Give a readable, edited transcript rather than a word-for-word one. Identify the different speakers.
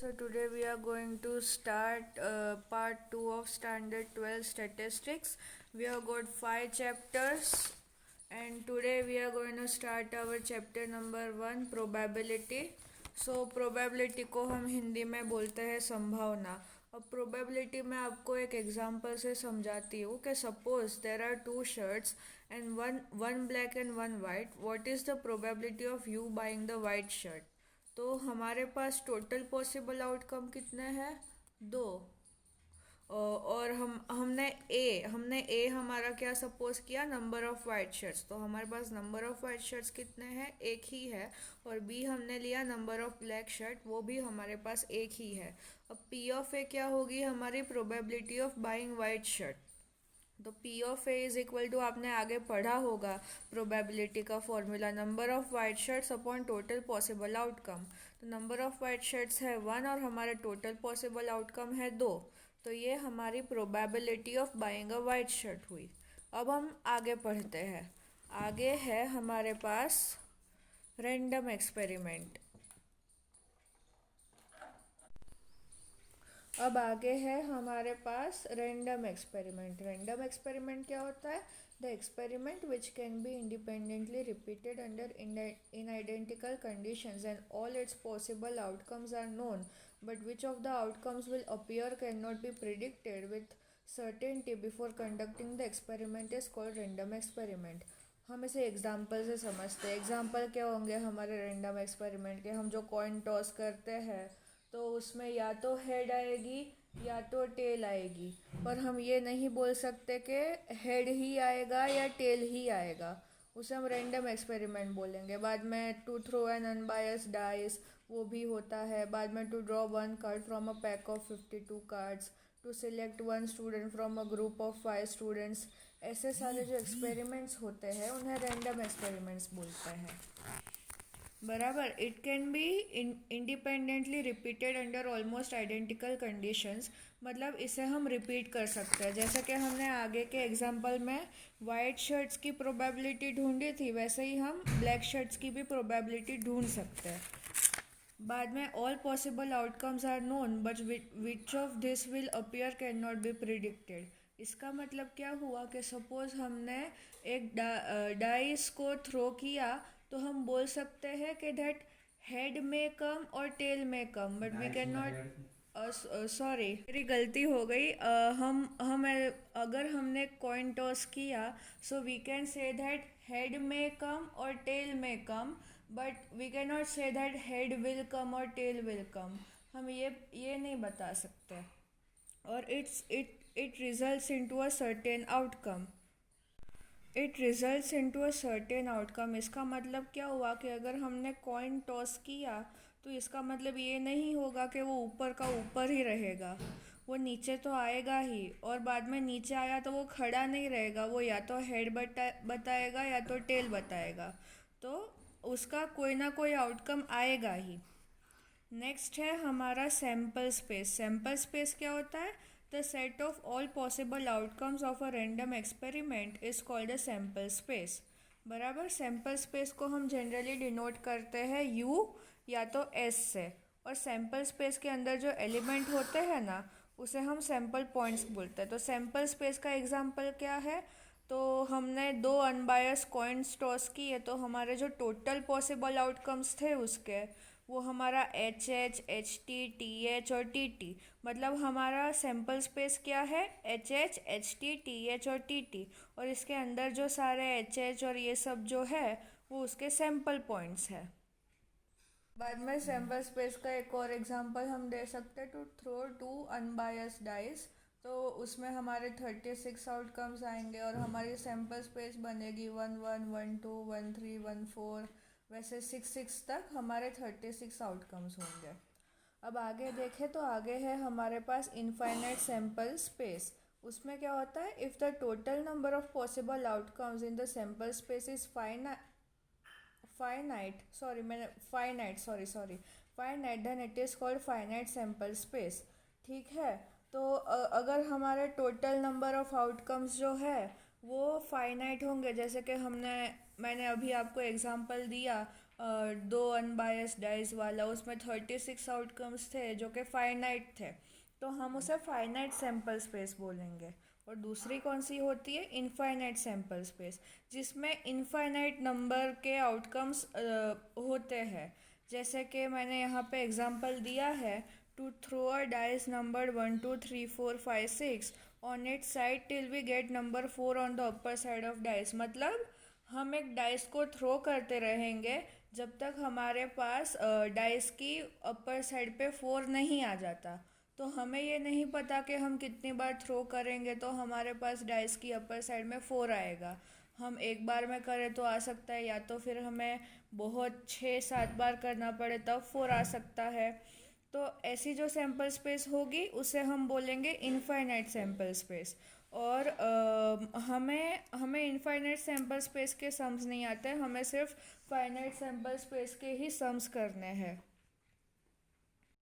Speaker 1: So today we are going to start part 2 of standard 12 statistics. We have got 5 chapters and today we are going to start our chapter number 1 probability. So probability को हम हिंदी में बोलते हैं संभावना. अब probability में आपको एक एग्जांपल से समझाती हूँ कि suppose there are two shirts and one black and one white. What is the probability of you buying the white shirt? तो हमारे पास टोटल पॉसिबल आउटकम कितने हैं? दो. और हमने ए हमारा क्या सपोज किया? Number of white shirts. तो हमारे पास नंबर ऑफ वाइट शर्ट्स कितने हैं? एक ही है. और बी हमने लिया नंबर ऑफ ब्लैक शर्ट, वो भी हमारे पास एक ही है. अब पी ऑफ ए क्या होगी? हमारी probability of buying white shirt. तो P of A is equal to, आपने आगे पढ़ा होगा प्रोबेबिलिटी का formula, number of white shirts upon total possible outcome. तो नंबर ऑफ वाइट शर्ट्स है 1 और हमारे टोटल पॉसिबल आउटकम है 2. तो ये हमारी probability of buying a white shirt हुई. अब हम आगे पढ़ते हैं. आगे है हमारे पास रैंडम एक्सपेरिमेंट. अब आगे है हमारे पास रैंडम एक्सपेरिमेंट. रैंडम एक्सपेरिमेंट क्या होता है? The experiment which can be independently repeated under in identical conditions and all its possible outcomes are known but which of the outcomes will appear can not be predicted with certainty before conducting the experiment is called random experiment. हम इसे example से समझते हैं. Example क्या होंगे हमारे random experiment के? हम जो कॉइन टॉस करते हैं तो उसमें या तो हेड आएगी या तो टेल आएगी, पर हम ये नहीं बोल सकते कि हेड ही आएगा या टेल ही आएगा. उसे हम रैंडम एक्सपेरिमेंट बोलेंगे. बाद में to throw an unbiased dice, वो भी होता है. बाद में to draw one card from a pack of 52 cards, to select one student from a group of 5 students. ऐसे सारे जो एक्सपेरिमेंट्स होते हैं उन्हें रैंडम एक्सपेरिमेंट्स बोलते हैं. बराबर. It can be independently repeated under almost identical conditions. मतलब इसे हम रिपीट कर सकते हैं. जैसे कि हमने आगे के एग्जांपल में वाइट शर्ट्स की प्रोबेबिलिटी ढूंढी थी, वैसे ही हम ब्लैक शर्ट्स की भी प्रोबेबिलिटी ढूंढ सकते हैं. बाद में all possible outcomes are known but which of this will appear can not be predicted. इसका मतलब क्या हुआ कि सपोज हमने एक डाइस को थ्रो किया तो हम बोल सकते हैं कि दैट हेड में कम और टेल में come, but we can not. Sorry, मेरी गलती हो गई. हम अगर हमने कॉइन टॉस किया so we can say that head में कम और टेल में come, but we can not say that head will come और टेल विल कम. हम ये नहीं बता सकते. और it results into a certain outcome. It results into a certain outcome. इसका मतलब क्या हुआ कि अगर हमने कॉइन टॉस किया तो इसका मतलब ये नहीं होगा कि वो ऊपर का ऊपर ही रहेगा. वो नीचे तो आएगा ही, और बाद में नीचे आया तो वो खड़ा नहीं रहेगा. वो या तो हेड बताएगा या तो टेल बताएगा. तो उसका कोई ना कोई आउटकम आएगा ही. नेक्स्ट है हमारा सैम्पल स्पेस. सैम्पल स्पेस क्या होता है? The set of all possible outcomes of a random experiment is called a sample space. बराबर. सैम्पल स्पेस को हम जनरली डिनोट करते हैं यू या तो एस से. और सैम्पल स्पेस के अंदर जो एलिमेंट होते हैं ना, उसे हम सैम्पल पॉइंट्स बोलते हैं. तो सैम्पल स्पेस का एग्जांपल क्या है? तो हमने दो अनबायस कॉइन्स टॉस किए तो हमारे जो टोटल पॉसिबल आउटकम्स थे उसके, वो हमारा H H, H T, T H और टी टी. मतलब हमारा सैम्पल स्पेस क्या है? H H, H T, T H और टी टी. और इसके अंदर जो सारे एच एच और ये सब जो है वो उसके सैम्पल पॉइंट्स है. बाद में सैम्पल स्पेस का एक और एग्जांपल हम दे सकते हैं. To throw two unbiased dice, तो उसमें हमारे 36 आउटकम्स आएंगे और हमारी सैम्पल स्पेस बनेगी 1 1 1 2 1 3 1 4. वैसे 6 तक हमारे 36 आउटकम्स होंगे. अब आगे देखें तो आगे है हमारे पास इनफाइनाइट सैम्पल स्पेस. उसमें क्या होता है? If the total number of possible outcomes in the sample space is finite then it is called finite sample space. ठीक है. तो अगर हमारे टोटल नंबर ऑफ आउटकम्स जो है वो फाइनाइट होंगे, जैसे कि मैंने अभी आपको एग्जांपल दिया दो अनबायस्ड डाइज वाला, उसमें 36 आउटकम्स थे जो कि फाइनाइट थे, तो हम उसे फाइनाइट सैम्पल स्पेस बोलेंगे। और दूसरी कौन सी होती है, इनफाइनाइट सैम्पल स्पेस, जिसमें इनफाइनाइट नंबर के आउटकम्स होते हैं। जैसे कि मैंने यहाँ पे एग्जांपल दिया है, to throw a dice number 1 2 3 4 5 6 on it side till we get number 4 on the upper side of dice. मतलब हम एक डाइस को थ्रो करते रहेंगे जब तक हमारे पास डाइस की अपर साइड पे 4 नहीं आ जाता। तो हमें ये नहीं पता कि हम कितनी बार थ्रो करेंगे तो हमारे पास डाइस की अपर साइड में 4 आएगा। हम एक बार में करें तो आ सकता है, या तो फिर हमें बहुत 6 7 बार करना पड़े तब 4 आ सकता है। तो ऐसी जो सैम्पल स्पेस होगी उसे हम बोलेंगे इनफाइनाइट सैम्पल स्पेस। और हमें हमें इनफाइनाइट सैम्पल स्पेस के सम्स नहीं आते, हमें सिर्फ फाइनाइट सैम्पल स्पेस के ही सम्स करने हैं।